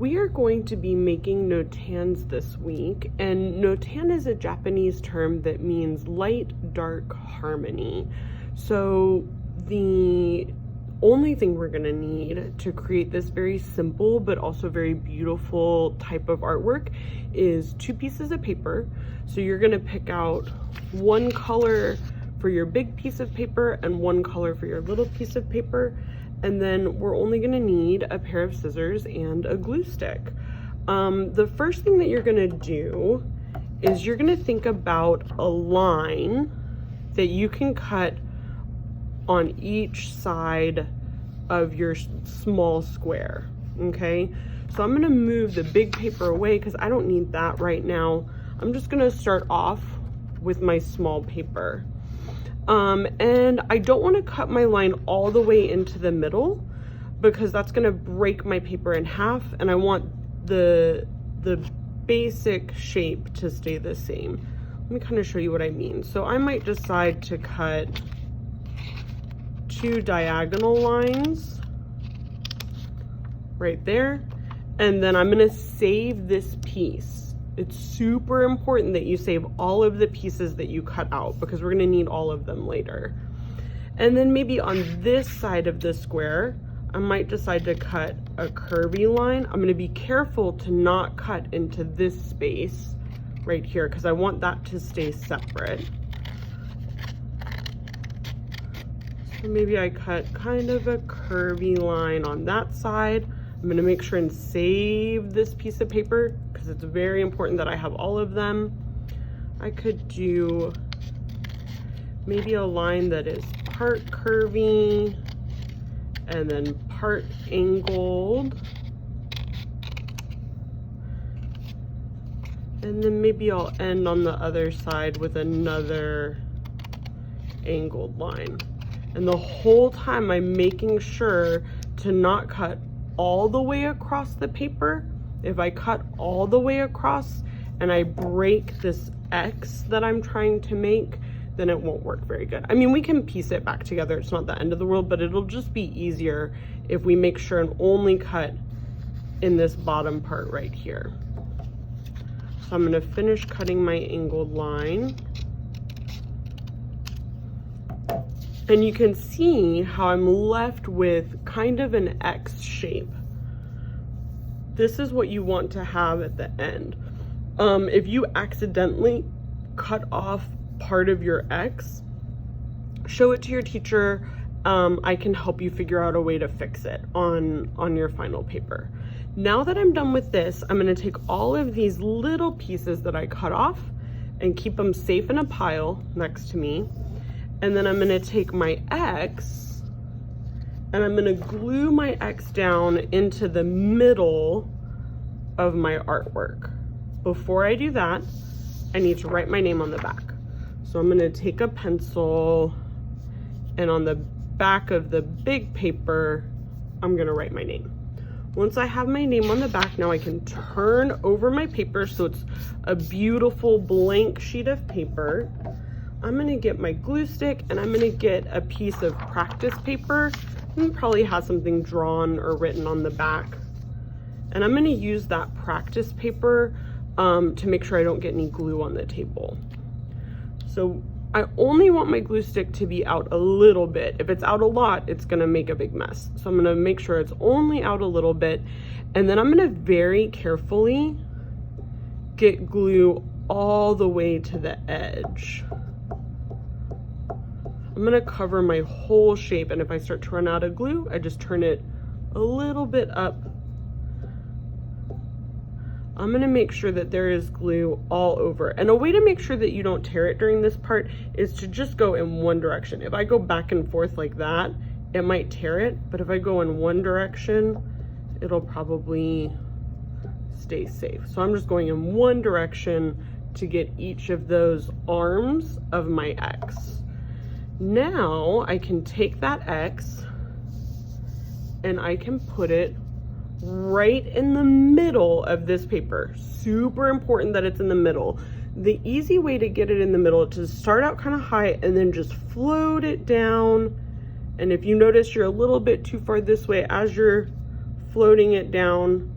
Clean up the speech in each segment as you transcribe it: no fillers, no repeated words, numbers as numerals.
We are going to be making notans this week, and notan is a Japanese term that means light dark harmony. So the only thing we're going to need to create this very simple but also very beautiful type of artwork is 2 pieces of paper. So you're going to pick out one color for your big piece of paper and one color for your little piece of paper. And then we're only going to need a pair of scissors and a glue stick. The first thing that you're going to do is you're going to think about a line that you can cut on each side of your small square. Okay, so I'm going to move the big paper away because I don't need that right now. I'm just going to start off with my small paper. And I don't want to cut my line all the way into the middle because that's going to break my paper in half, and I want the basic shape to stay the same. Let me kind of show you what I mean. So I might decide to cut 2 diagonal lines right there, and then I'm going to save this piece. It's super important that you save all of the pieces that you cut out because we're going to need all of them later. And then maybe on this side of the square, I might decide to cut a curvy line. I'm going to be careful to not cut into this space right here because I want that to stay separate. So maybe I cut kind of a curvy line on that side. I'm going to make sure and save this piece of paper because it's very important that I have all of them. I could do maybe a line that is part curvy and then part angled. And then maybe I'll end on the other side with another angled line. And the whole time I'm making sure to not cut all the way across the paper. If I cut all the way across and I break this X that I'm trying to make, then it won't work very good. I mean, we can piece it back together. It's not the end of the world, but it'll just be easier if we make sure and only cut in this bottom part right here. So I'm going to finish cutting my angled line. And you can see how I'm left with kind of an X shape. This is what you want to have at the end. If you accidentally cut off part of your X, show it to your teacher. I can help you figure out a way to fix it on your final paper. Now that I'm done with this, I'm going to take all of these little pieces that I cut off and keep them safe in a pile next to me. And then I'm going to take my X and I'm going to glue my X down into the middle of my artwork. Before I do that, I need to write my name on the back. So I'm going to take a pencil and on the back of the big paper, I'm going to write my name. Once I have my name on the back, now I can turn over my paper so it's a beautiful blank sheet of paper. I'm going to get my glue stick and I'm going to get a piece of practice paper. It probably has something drawn or written on the back. And I'm going to use that practice paper to make sure I don't get any glue on the table. So I only want my glue stick to be out a little bit. If it's out a lot, it's going to make a big mess. So I'm going to make sure it's only out a little bit. And then I'm going to very carefully get glue all the way to the edge. I'm going to cover my whole shape, and if I start to run out of glue, I just turn it a little bit up. I'm going to make sure that there is glue all over. And a way to make sure that you don't tear it during this part is to just go in one direction. If I go back and forth like that, it might tear it, but if I go in one direction, it'll probably stay safe. So I'm just going in one direction to get each of those arms of my X. Now I can take that X and I can put it right in the middle of this paper. Super important that it's in the middle. The easy way to get it in the middle is to start out kind of high and then just float it down. And if you notice you're a little bit too far this way, as you're floating it down,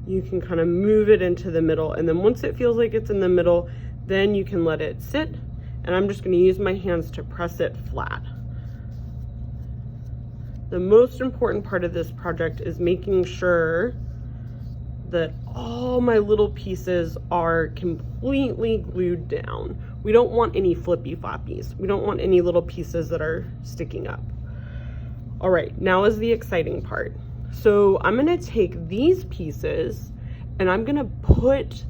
you can kind of move it into the middle. And then once it feels like it's in the middle, then you can let it sit. And I'm just going to use my hands to press it flat. The most important part of this project is making sure that all my little pieces are completely glued down. We don't want any flippy floppies. We don't want any little pieces that are sticking up. All right, now is the exciting part. So I'm gonna take these pieces and I'm gonna put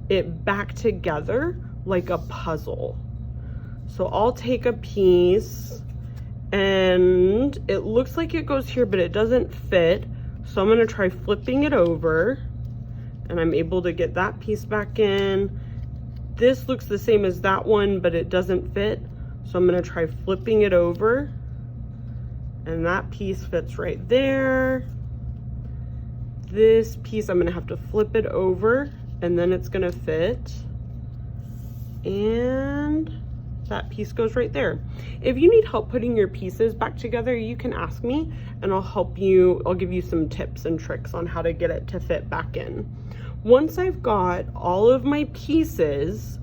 it back together like a puzzle. So I'll take a piece and it looks like it goes here, but it doesn't fit. So I'm gonna try flipping it over, and I'm able to get that piece back in. This looks the same as that one, but it doesn't fit. So I'm gonna try flipping it over, and that piece fits right there. This piece, I'm gonna have to flip it over, and then it's gonna fit. And that piece goes right there. If you need help putting your pieces back together, you can ask me and I'll help you. I'll give you some tips and tricks on how to get it to fit back in. Once I've got all of my pieces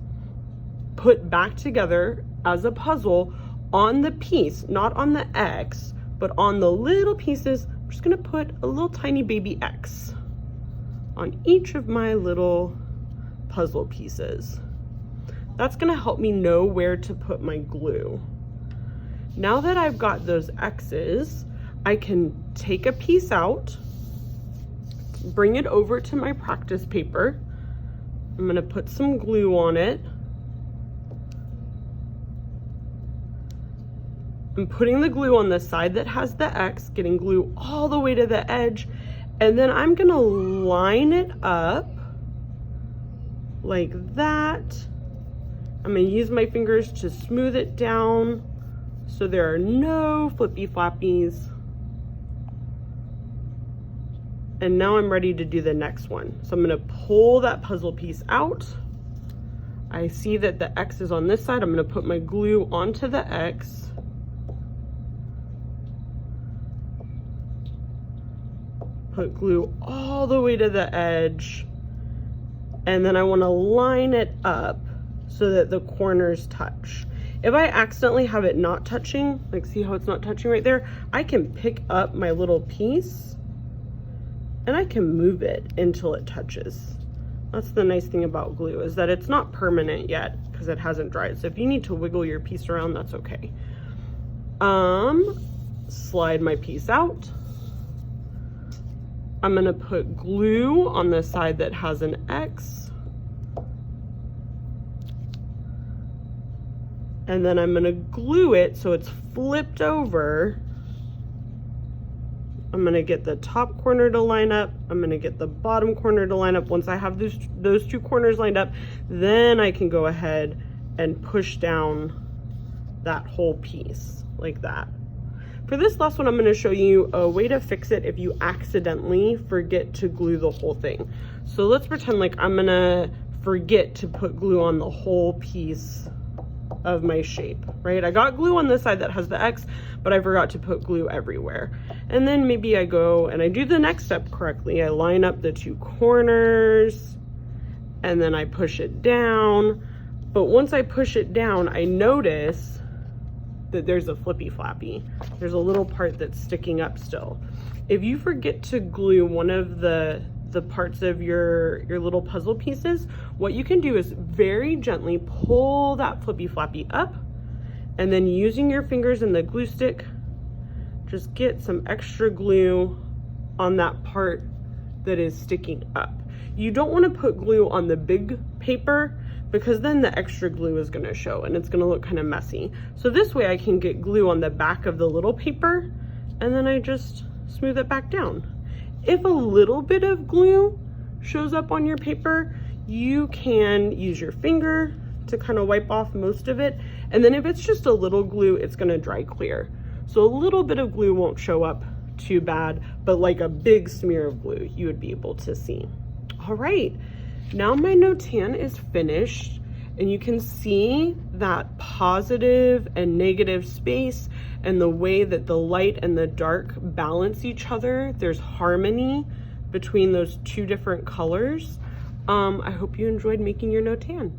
put back together as a puzzle on the piece, not on the X, but on the little pieces, I'm just gonna put a little tiny baby X on each of my little puzzle pieces. That's gonna help me know where to put my glue. Now that I've got those X's, I can take a piece out, bring it over to my practice paper. I'm gonna put some glue on it. I'm putting the glue on the side that has the X, getting glue all the way to the edge, and then I'm gonna line it up like that. I'm gonna use my fingers to smooth it down so there are no flippy floppies. And now I'm ready to do the next one. So I'm gonna pull that puzzle piece out. I see that the X is on this side. I'm gonna put my glue onto the X. Put glue all the way to the edge. And then I wanna line it up so that the corners touch. If I accidentally have it not touching, like see how it's not touching right there, I can pick up my little piece and I can move it until it touches. That's the nice thing about glue, is that it's not permanent yet because it hasn't dried. So if you need to wiggle your piece around, that's okay. Slide my piece out. I'm gonna put glue on the side that has an X. And then I'm gonna glue it so it's flipped over. I'm gonna get the top corner to line up. I'm gonna get the bottom corner to line up. Once I have those two corners lined up, then I can go ahead and push down that whole piece like that. For this last one, I'm gonna show you a way to fix it if you accidentally forget to glue the whole thing. So let's pretend like I'm gonna forget to put glue on the whole piece of my shape, right? I got glue on this side that has the X, but I forgot to put glue everywhere. And then maybe I go and I do the next step correctly. I line up the two corners and then I push it down. But once I push it down, I notice that there's a flippy floppy. There's a little part that's sticking up still. If you forget to glue one of the parts of your little puzzle pieces, what you can do is very gently pull that flippy floppy up, and then using your fingers and the glue stick, just get some extra glue on that part that is sticking up. You don't want to put glue on the big paper because then the extra glue is going to show and it's going to look kind of messy. So this way I can get glue on the back of the little paper and then I just smooth it back down. If a little bit of glue shows up on your paper, you can use your finger to kind of wipe off most of it. And then if it's just a little glue, it's going to dry clear. So a little bit of glue won't show up too bad, but like a big smear of glue, you would be able to see. All right, now my Notan is finished and you can see that positive and negative space and the way that the light and the dark balance each other. There's harmony between those two different colors. I hope you enjoyed making your Notan.